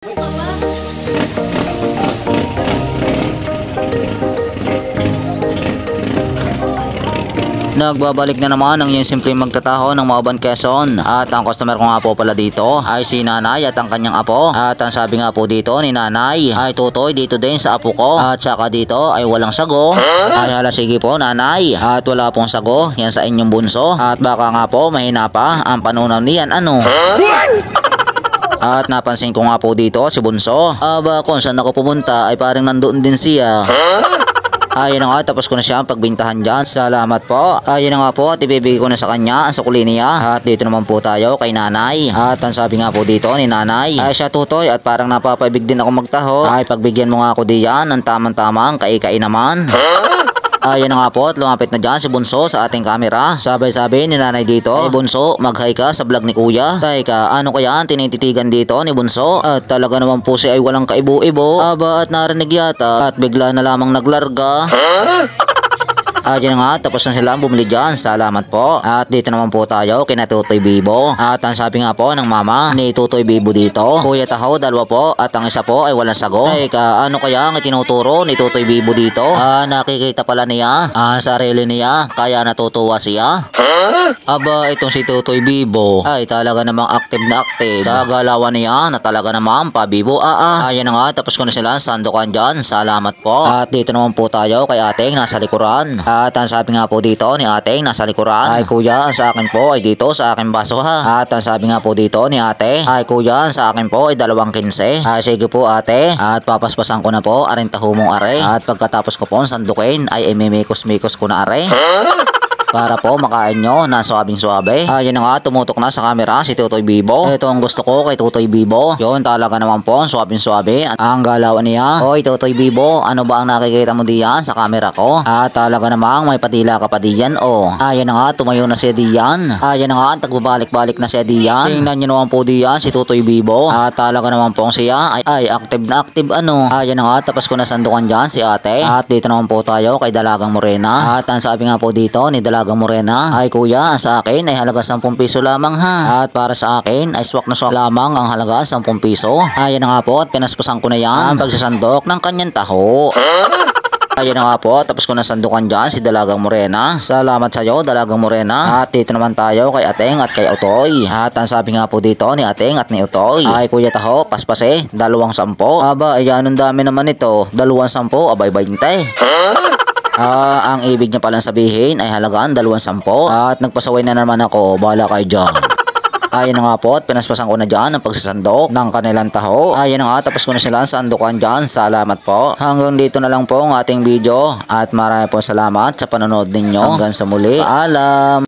Nagbabalik na naman ang yung simpleng magtataho ng Mauban, Quezon. At ang customer ko nga po pala dito ay si nanay at ang kanyang apo. At ang sabi nga po dito ni nanay ay tutoy dito din sa apo ko. At saka dito ay walang sago. Ay hala, sige po nanay. At wala pong sago yan sa inyong bunso. At baka nga po mahina pa ang panunaw niyan ano. At napansin ko nga po dito si bunso. Aba kung saan ako pumunta ay parang nandoon din siya. Ayun na nga, tapos ko na siya ang pagbintahan dyan. Salamat po. Ayun na nga po, at ibibigay ko na sa kanya ang sukli niya. At dito naman po tayo kay nanay. At ang sabi nga po dito ni nanay ay siya tutoy at parang napapaibig din ako magtaho. Ay pagbigyan mo nga ako diyan ng tamang-tamang kai-kai naman. Ayun na nga po, at lumapit na dyan si Bunso sa ating camera. Sabay-sabay ni nanay dito. Ay Bunso, mag-hi ka sa vlog ni kuya. Teka, ano kaya ang tinititigan dito ni Bunso? At talaga naman po siya ay walang kaibo-ibo. Aba at narinig yata at bigla na lamang naglarga. Ayun nga, tapos na sila bumili dyan. Salamat po. At dito naman po tayo kina Tutoy Bibo. At ang sabi nga po ng mama ni Tutoy Bibo dito, Kuya Taho, dalawa po at ang isa po ay walang sago. Teka, ano kaya ang itinuturo ni Tutoy Bibo dito? Nakikita pala niya ang sarili niya kaya natutuwa siya. Aba, itong si Tutoy Bibo ay talaga namang active na active sa galawan niya na talaga namang pabibo. Ayun na nga, tapos ko na sila sandukan dyan. Salamat po. At dito naman po tayo kay ating nasa likuran. At ang sabi nga po dito ni ating nasa likuran ay kuya, ang sa akin po ay dito sa aking baso ha. At ang sabi nga po dito ni ate ay kuya, ang sa akin po ay 2.15. Ay sige po ate, at papaspasan ko na po aring taho mong are. At pagkatapos ko po sandukin ay imimikos-mikos ko na are. Para po makain nyo na suabing-suabe. Ayun na nga, tumutok na sa camera si Tutoy Bibo. Ito ang gusto ko kay Tutoy Bibo. Yun talaga naman po, suabing-suabe. Ang galawan niya. Hoy Tutoy Bibo, ano ba ang nakikita mo diyan sa camera ko? At talaga namang may patila ka pa diyan oh. Ayun na nga, tumayo na siya diyan. Ayun na nga, tagbabalik-balik na siya diyan. Tingnan nyo naman po diyan si Tutoy Bibo. At talaga naman po siya ay active na active ano. Ayun na nga, tapos ko na sandukan dyan si ate. At dito naman po tayo kay Dalagang Morena. At ang sabi nga po dito ni Dalagang Morena ay kuya, sa akin ay halaga 10 piso lamang ha. At para sa akin ay swak na swak lamang ang halaga 10 piso. Ayun na nga po, at pinaspasan ko na yan ang pagsasandok ng kanyang taho. Ayun na nga po, tapos ko na sandukan dyan si Dalagang Morena. Salamat sa iyo Dalagang Morena. At dito naman tayo kay Ateng at kay Utoy. At ang sabi nga po dito ni Ateng at ni Utoy ay kuya taho, paspase 210. Aba, ayan, ang dami naman ito. 210, abay 20. Ang ibig niya palang sabihin ay halagaan 210. At nagpasaway na naman ako, bahala kayo dyan. Ayun na nga po, at pinaspasan ko na dyan ang pagsasandok ng kanilang taho. Ayun na nga, tapos ko na sila sandukan dyan. Salamat po. Hanggang dito na lang po ang ating video. At marami po salamat sa panonood ninyo. Hanggang sa muli. Paalam.